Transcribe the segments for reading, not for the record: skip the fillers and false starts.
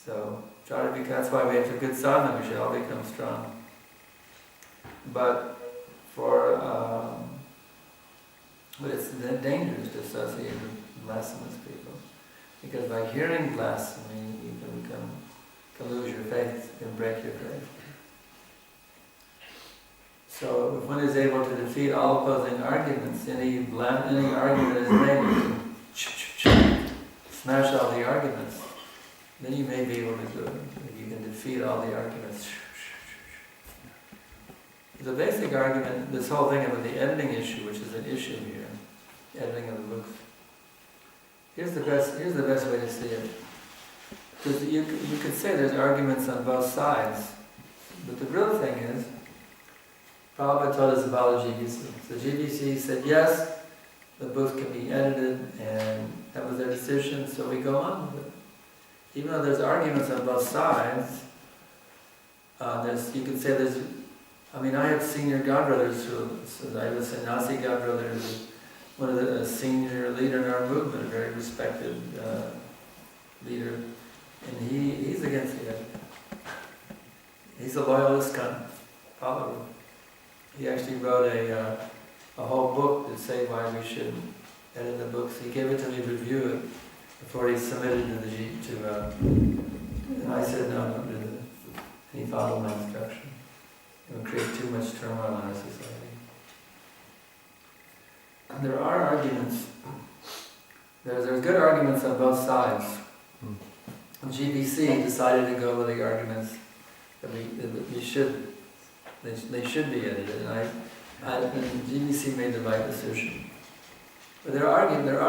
So that's why we have a good sadhana, we should all become strong. But but it's dangerous to associate with blasphemous people. Because by hearing blasphemy, you can lose your faith, you can break your faith. So if one is able to defeat all opposing arguments, any argument is made, smash all the arguments, then you may be able to do it. You can defeat all the arguments. The basic argument, this whole thing about the editing issue, which is an issue here, editing of the books. Here's the best way to see it. Because you could say there's arguments on both sides, but the real thing is, Prabhupada told us about the GBC. So GBC said yes, the books can be edited, and that was their decision, so we go on with it. Even though there's arguments on both sides, you could say there's, I have senior godbrothers I have a sannyasi godbrother who's one of the senior leader in our movement, a very respected leader, and he's against the editing. He's a loyalist kind of follower. He actually wrote a whole book to say why we should edit the books. He gave it to me to review it before he submitted to and I said no, don't do this. And he followed my instruction. It would create too much turmoil in our society. And there are arguments. There's good arguments on both sides. GBC decided to go with the arguments that they should be edited, and GBC made the right decision. But there are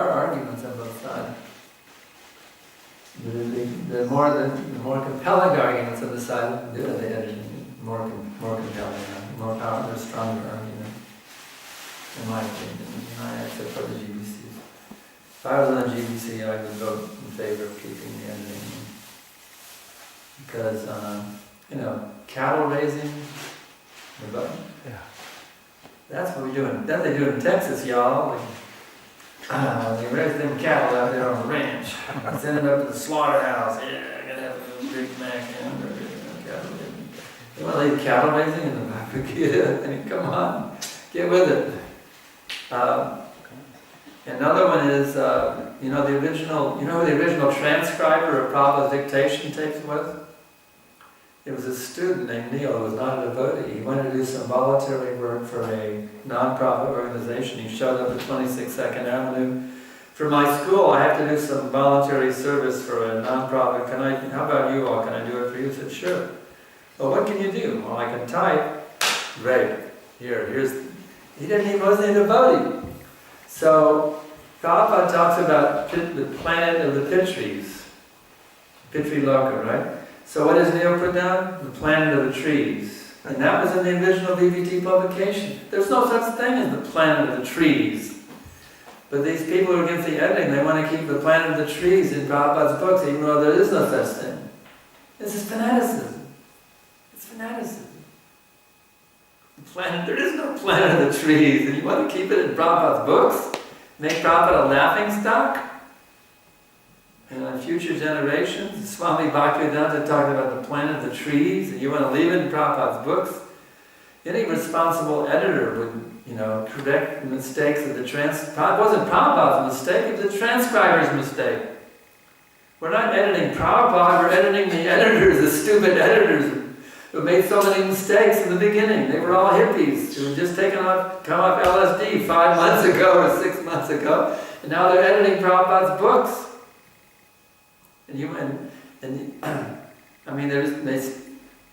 arguments on both sides. The more compelling arguments on the side of the editing, more compelling, more powerful, stronger argument, in my opinion. I accept for the GBC. If I was on GBC, I would vote in favor of keeping the editing. Because, cattle raising, that's what we're doing. That they do in Texas, y'all. They raise them cattle out there on the ranch. Send them up to the slaughterhouse. Yeah, I gotta have a Big Mac hamburger. Cattle raising. You want to leave cattle raising in the Bhagavad Gita? Come on, get with it. Another one is, the original. You know who the original transcriber of Prabhupada's dictation tapes was? It was a student named Neil who was not a devotee. He wanted to do some voluntary work for a non-profit organization. He showed up at 26 2nd Avenue. For my school, I have to do some voluntary service for a non-profit. How about you all? Can I do it for you? He said, sure. Well, what can you do? Well, I can type. Great. He wasn't a devotee. So, Prabhupada talks about the planet of the Pitris. Pitri Loka, right? So what does Neil put down? The planet of the trees. And that was in the original VVT publication. There's no such thing as the planet of the trees. But these people who are against the editing, they want to keep the planet of the trees in Prabhupada's books, even though there is no such thing. This is fanaticism. It's fanaticism. There is no planet of the trees, and you want to keep it in Prabhupada's books? Make Prabhupada a laughing stock? And on future generations, Swami Bhaktivedanta talked about the planet of the trees, and you want to leave it in Prabhupada's books? Any responsible editor would, correct the mistakes of the It wasn't Prabhupada's mistake, it was the transcriber's mistake. We're not editing Prabhupada, we're editing the editors, the stupid editors who made so many mistakes in the beginning. They were all hippies who had just come off LSD 5 months ago or 6 months ago, and now they're editing Prabhupada's books.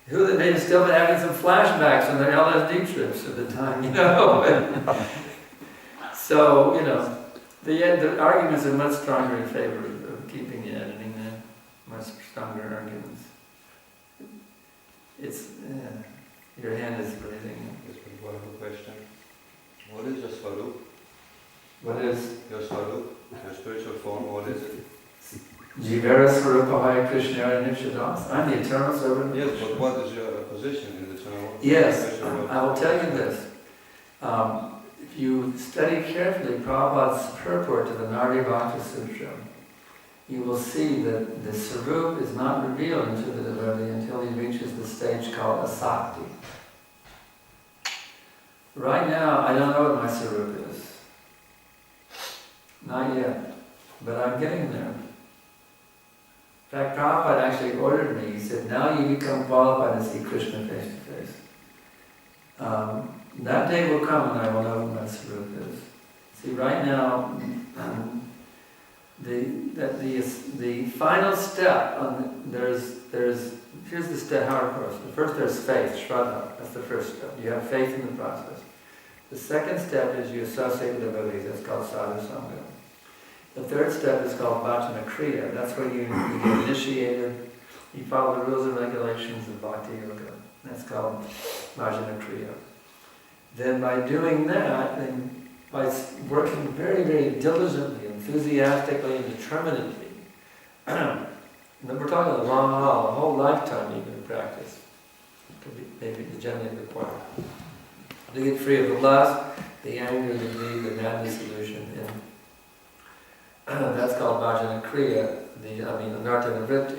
They've still been having some flashbacks on their LSD trips at the time, So, the arguments are much stronger in favor of keeping the editing than much stronger arguments. Your hand is raising. Just one more question. What is your Swarup? What is? Your Swarup, your spiritual form, what is it? Jivara Swarupahaya Krishna Nityadas. I'm the eternal servant. Yes, but what is your position in the eternal? Yes, I will tell you this. If you study carefully Prabhupada's purport to the Nardi Bhakti Sutra, you will see that the Sarup is not revealed to the devotee until he reaches the stage called Asakti. Right now, I don't know what my Sarup is. Not yet. But I'm getting there. In fact, Prabhupada actually ordered me, he said, now you become qualified to see Krishna face to face. That day will come when I will know what my Sarup is. See, right now, the final step, here's the step, how it goes. First there's faith, Shraddha, that's the first step. You have faith in the process. The second step is you associate with devotees, that's called sadhu sangha. The third step is called bhajana kriya, that's where you get initiated, you follow the rules and regulations of bhakti yoga, that's called bhajana kriya. Then by doing that, then by working very, very diligently, enthusiastically and determinedly, and we're talking a long haul, a whole lifetime even of practice, could be maybe generally required, to get free of the lust, the anger, the greed, the madness, illusion, and that's called bhajana kriya, anartha nivritti.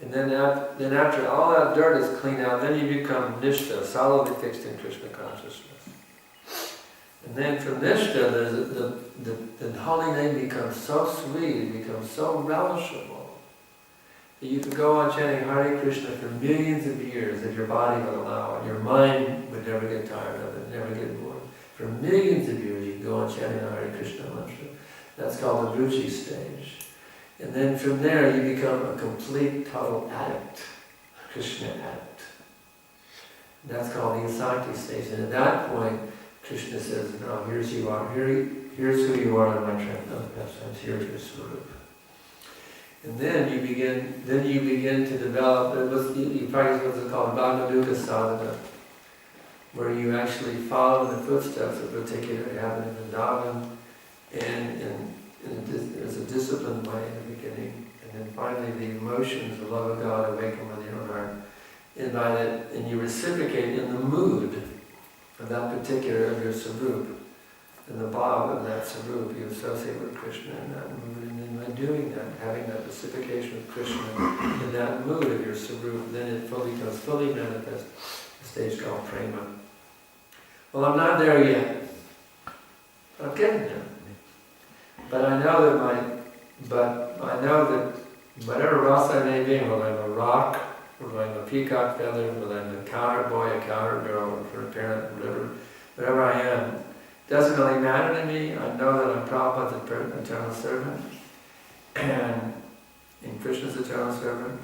And then after all that dirt is cleaned out, then you become nishtha, solidly fixed in Krishna consciousness. And then from nishtha, the holy name becomes so sweet, it becomes so relishable, that you could go on chanting Hare Krishna for millions of years if your body would allow it. Your mind would never get tired of it, never get bored. For millions of years you could go on chanting Hare Krishna mantra. That's called the ruchi stage. And then from there you become a complete, total addict, Krishna addict. That's called the Asakti stage. And at that point, Krishna says, no, here's you are, here's who you are in my transcendence, here's your Swarup. And then you begin to develop, you practice what's called Bhagavaduka sadhana, where you actually follow in the footsteps of a particular habit in Vrindavan, and there's a disciplined way in the beginning, and then finally the emotions, the love of God awaken within your heart, and you reciprocate in the mood of that particular, of your Sarup, and the bhav of that Sarup, you associate with Krishna in that mood, and then by doing that, having that reciprocation of Krishna in that mood of your Sarup, then it becomes fully manifest, a stage called prema. Well, I'm not there yet, but I'm getting there. But I know that whatever rasa I may be, whether I'm a rock, whether I'm a peacock feather, whether I'm a cowherd boy, a cowherd girl, or for a parent, whatever I am, doesn't really matter to me. I know that I'm Prabhupada's eternal servant, and in Krishna's eternal servant,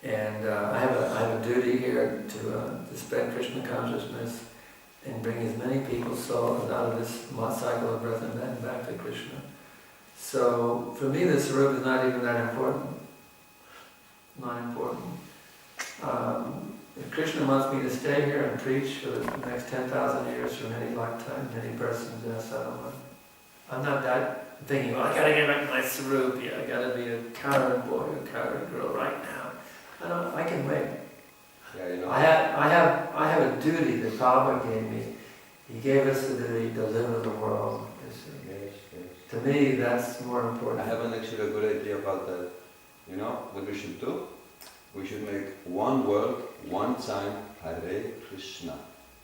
and I have a duty here to spread Krishna consciousness and bring as many people's souls out of this cycle of birth and death back to Krishna. So for me, the Sarup is not even that important. Not important. If Krishna wants me to stay here and preach for the next 10,000 years from any lifetime, any person, yes, I don't know. I'm not that thinking, well, I gotta get back to my Sarup, I gotta be a cowherd boy or a cowherd girl right now. I can wait. Yeah, you know. I have a duty that Prabhupada gave me. He gave us the duty to live in the world. Yes. To me, that's more important. I have actually a good idea about that. You know what we should do? We should make one word, one time, Hare Krishna.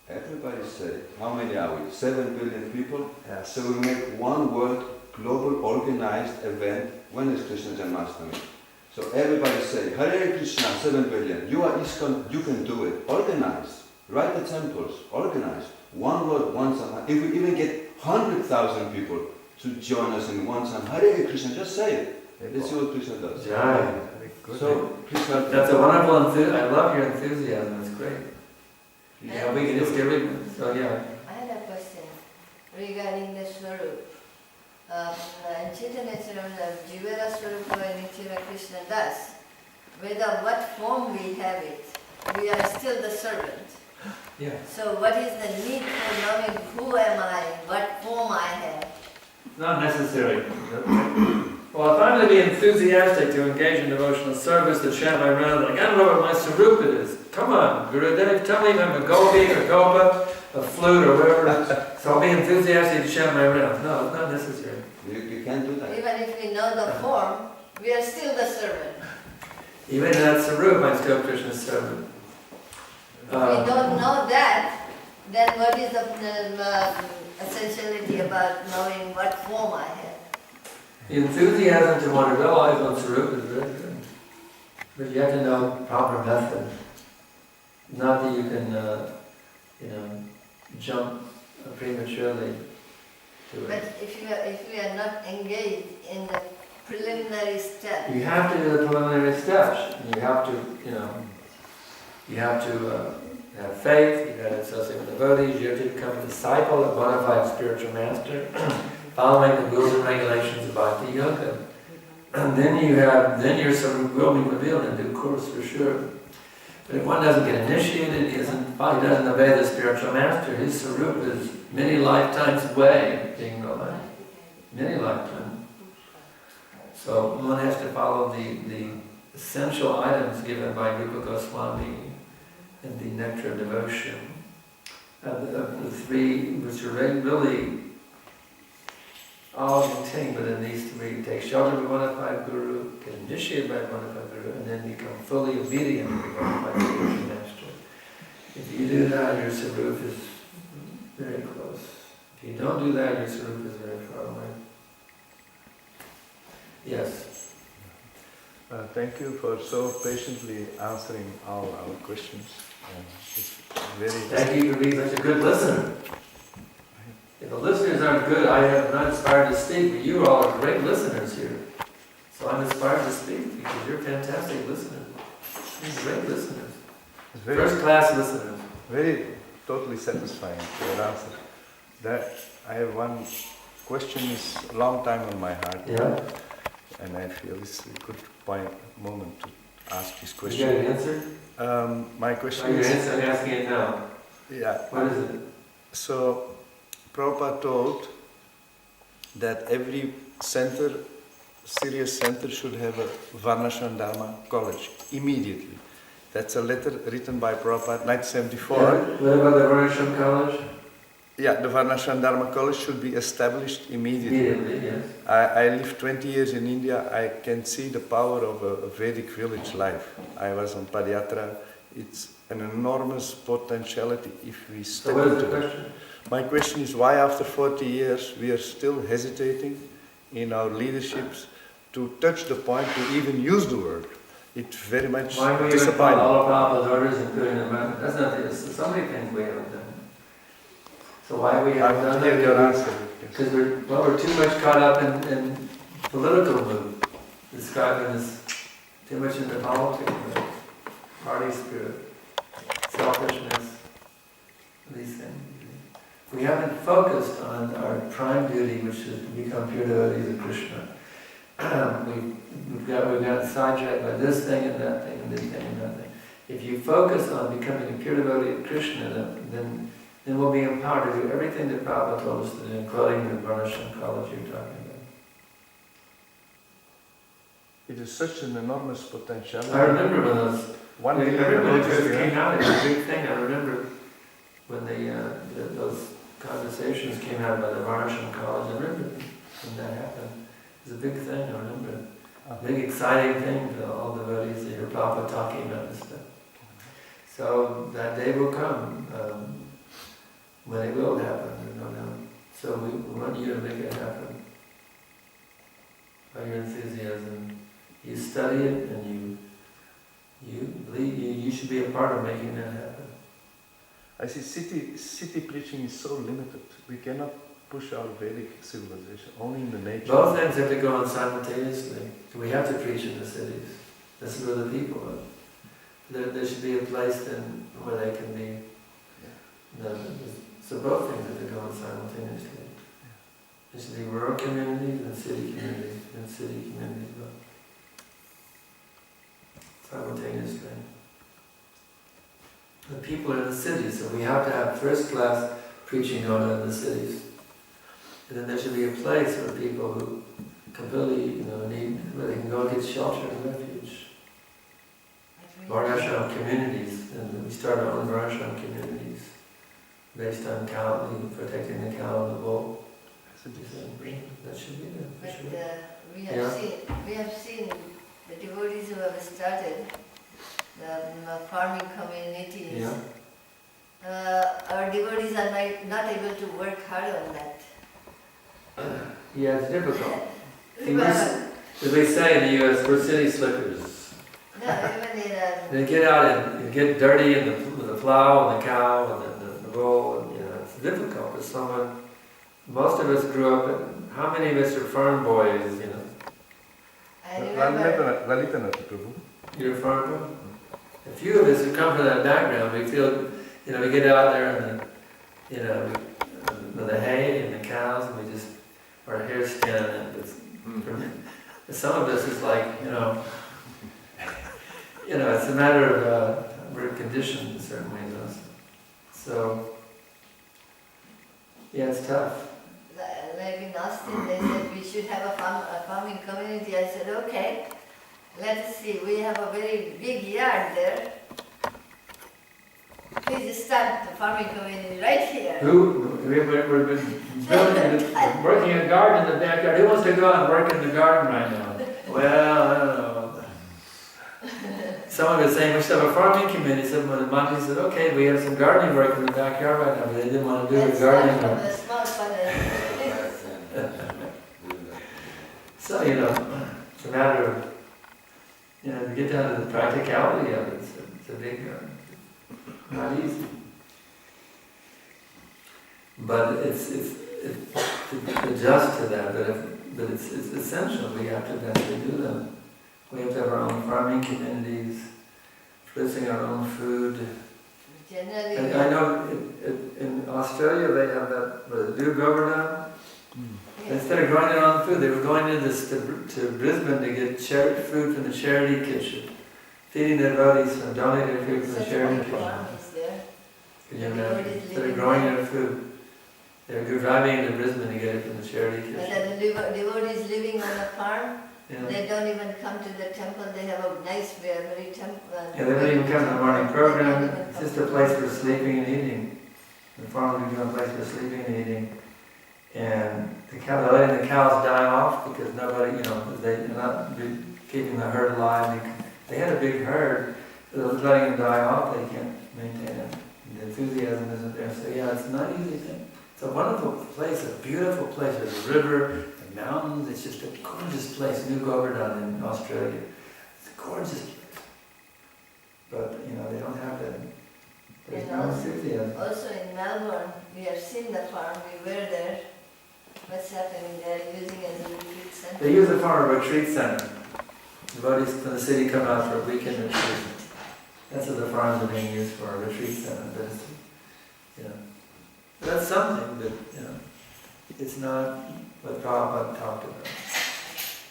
Everybody say, how many are we? 7 billion people? Yes. So we make one word, global organized event. When is Krishna Janmashtami? So everybody say, Hare Krishna, 7 billion. You are ISKCON, you can do it. Organize. Write the temples. Organize. One word, one time. If we even get 100,000 people to join us in one time, Hare Krishna, just say it. Let's see what Krishna does. Yeah. So, Krishna, that's a wonderful enthusiasm. I love your enthusiasm. It's great. Yeah, we can just get rid of it. So yeah. I had a question regarding the Swarup. Chaitanya Charitamrita, Jivara Swarupa Nityara Krishna Das. Whether what form we have it, we are still the servant. Yeah. So what is the need for knowing who am I, what form I have? Not necessary. Well, if I'm going to be enthusiastic to engage in devotional service, to chant my round, I gotta know what my Sarupa is. Come on, Gurudev, tell me if I'm a gopi or gopa, a flute or whatever. So I'll be enthusiastic to chant my round. No, it's not necessary. you can't do that. Even if we know know the form, we are still the servant. Even in that Sarup, I'm still Krishna's servant. If we don't know that, then what is the essentiality about knowing what form I have? The enthusiasm to want to realize on Sarup is very good. But you have to know proper method. Not that you can, jump prematurely to But it. if we are not engaged in the preliminary step, You have to do the preliminary steps. You have to, have faith, you got to associate with devotees, you have to become a disciple, a bona fide spiritual master, following the rules and regulations of Bhakti Yoga. And then your Sarup will be revealed in due course for sure. But if one doesn't get initiated, he doesn't obey the spiritual master, his Sarup is many lifetimes away of being realized. Many lifetimes. So one has to follow the essential items given by Rupa Goswami in the Nectar of Devotion. The three, which are really all contained within these three. Take shelter of a bona fide guru, get initiated by a bona fide guru, and then become fully obedient to the bona fide spiritual master. If you do that, your Sarup is very close. If you don't do that, your Sarup is very far away. Yes. Thank you for so patiently answering all our questions. It's very. Thank you for being such a good listener. If the listeners aren't good, I am not inspired to speak, but you all are great listeners here. So I'm inspired to speak because you're fantastic listeners. You're great listeners. It's very, First class listeners. very totally satisfying your answer. That I have one question is a long time on my heart. Yeah. And I feel it's a good moment to ask this You question. got an answer? My question I'm is. asking it now. Yeah. What is it? So, Prabhupada told that every center, serious center, should have a Varnashram Dharma college immediately. That's a letter written by Prabhupada, 1974. Yeah. What about the Varnashram College? Yeah, the Varnashram Dharma college should be established immediately. Immediately, yes. I lived 20 years in India. I can see the power of a Vedic village life. I was on Padayatra. It's an enormous potentiality if we step So what is into the it. question? My question is why after 40 years we are still hesitating in our leaderships to touch the point to even use the word. It's very much Why we even disappointing. follow all of Prabhupada's orders and putting them out? That's not the, so many things we haven't done. So why we I haven't want done to hear that? your answer. Because we're too much caught up in political mood, describing this too much into politics, party spirit, selfishness, these things. We haven't focused on our prime duty, which is to become pure devotees of Krishna. We've got sidetracked by this thing and that thing and this thing and that thing. If you focus on becoming a pure devotee of Krishna, then we'll be empowered to do everything that Prabhupada told us to do, including the Varnashram college you're talking about. It is such an enormous potential. I remember when those One thing I when it noticed first here, came out, it was a big thing. I remember when those conversations came out by the Varnashram college. I remember when that happened. It was a big thing. I remember. Big exciting thing for all devotees to hear Prabhupada talking about this stuff. So that day will come. When it will happen, there's no doubt. So we want you to make it happen by your enthusiasm. You study it and you believe you should be a part of making that happen. I see city preaching is so limited. We cannot push our Vedic civilization, only in the nature. Both things have to go on simultaneously. We have to preach in the cities. This is where the people are. There should be a place then where they can be. So both things have to go on simultaneously. There should be rural communities and city communities, both. Simultaneously. The people are in the cities, so we have to have first-class preaching going on in the cities. And then there should be a place where people who completely, need, where they can go get shelter and refuge. Varnashram communities, and we start our own Varnashram communities based on cow, protecting the cow and the bull. That should be there, for But sure. We Yeah. have seen the devotees who have started the farming communities. Yeah. Our devotees are not able to work hard on that. Yeah, it's difficult. See, Well, as they say in the U.S., we're city slickers. no, even in They get out and get dirty in the plow and the cow and the bull, and it's difficult for someone. Most of us grew up in, how many of us are farm boys, I remember. Lalitanati Prabhu. You're a farm boy? A few of us who come from that background, we feel, we get out there and with the hay and the cows, and we just, our hair standing up. For some of us, it's like, it's a matter of, we're conditioned in certain ways also. So, yeah, it's tough. Like in Austin, they said we should have a farming community. I said, okay, let's see. We have a very big yard there. Please start the farming community right here. We're working a garden in the backyard. Who wants to go out and work in the garden right now? Well, I don't know. Someone was saying we should have a farming committee. Someone the monkeys said, okay, we have some gardening work in the backyard right now, but they didn't want to do the gardening work. That's not fun. So, it's a matter of, to get down to the practicality of it, it's a big, not easy. But it's to adjust to that, but it's essential. We have to eventually do them. We have to have our own farming communities, producing our own food. Generally, And I know in Australia they have that, do Govardhan. Instead of growing their own food, they were going to Brisbane to get food from the charity kitchen, feeding their devotees and donating their food from the charity kitchen. farm is there. Can you imagine? Instead of growing their food, they were driving into Brisbane to get it from the charity But kitchen. the devotees living on a farm, Yeah. they don't even come to the temple. They have a nice, very temple. Yeah, they don't even come to the morning program. It's just a place for sleeping and eating. The farm would become a place for sleeping and eating. And they're letting the cows die off because nobody, they're not keeping the herd alive. They had a big herd, but they're letting them die off. They can't maintain it. The enthusiasm isn't there. So yeah, it's not easy thing. It's a wonderful place, a beautiful place. There's a river, the mountains. It's just a gorgeous place. New Govardhan in Australia. It's a gorgeous place. But they don't have that. There's no enthusiasm. Also in Melbourne, we have seen the farm. We were there. What's happening there? Using it as a retreat center. They use it for a retreat center. Devotees from the city come out for a weekend retreat. That's what the farms are being used for, a retreat center. But that's something, but it's not what Prabhupada talked about.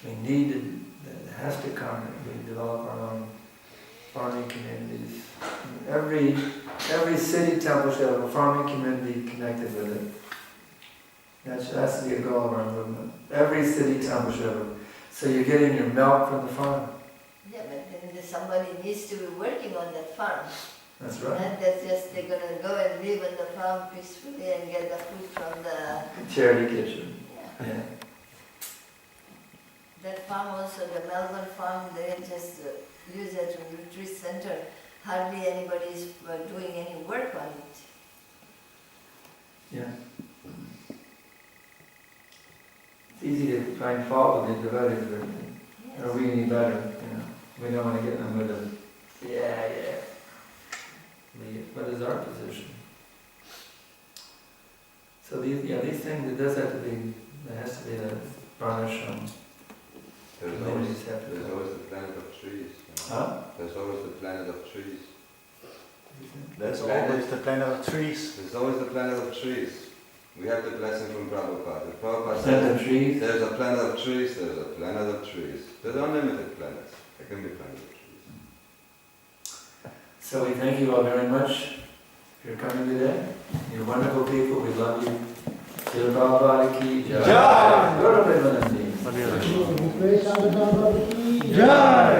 It has to come. We develop our own farming communities. Every city temple should have a farming community connected with it. That has to be a goal of our movement. Every city temple should have it. So you're getting your milk from the farm. Yeah, but then somebody needs to be working on that farm. That's right. And that's just, they're going to go and live on the farm peacefully and get the food from the... Charity kitchen. Yeah. That farm also, the Melbourne farm, they just use it as a retreat center. Hardly anybody is doing any work on it. Yeah. It's easy to find fault with the devotees, but are we any better? We don't want to get them with them. Yeah. What is our position? So these things, there has to be a varnashram. There's always the planet of trees. Huh? There's always the planet of trees. There's always the planet of trees. There's always the planet of trees. We have the blessing from Prabhupada. If Prabhupada Planet of says, trees. there's a planet of trees, there's a planet of trees. There's unlimited planets. There can be planets of trees. So we thank you all very much for coming today. You're wonderful people. We love you. Srila Prabhupada ki jai. Jai. Gaura Premanandi. Jai!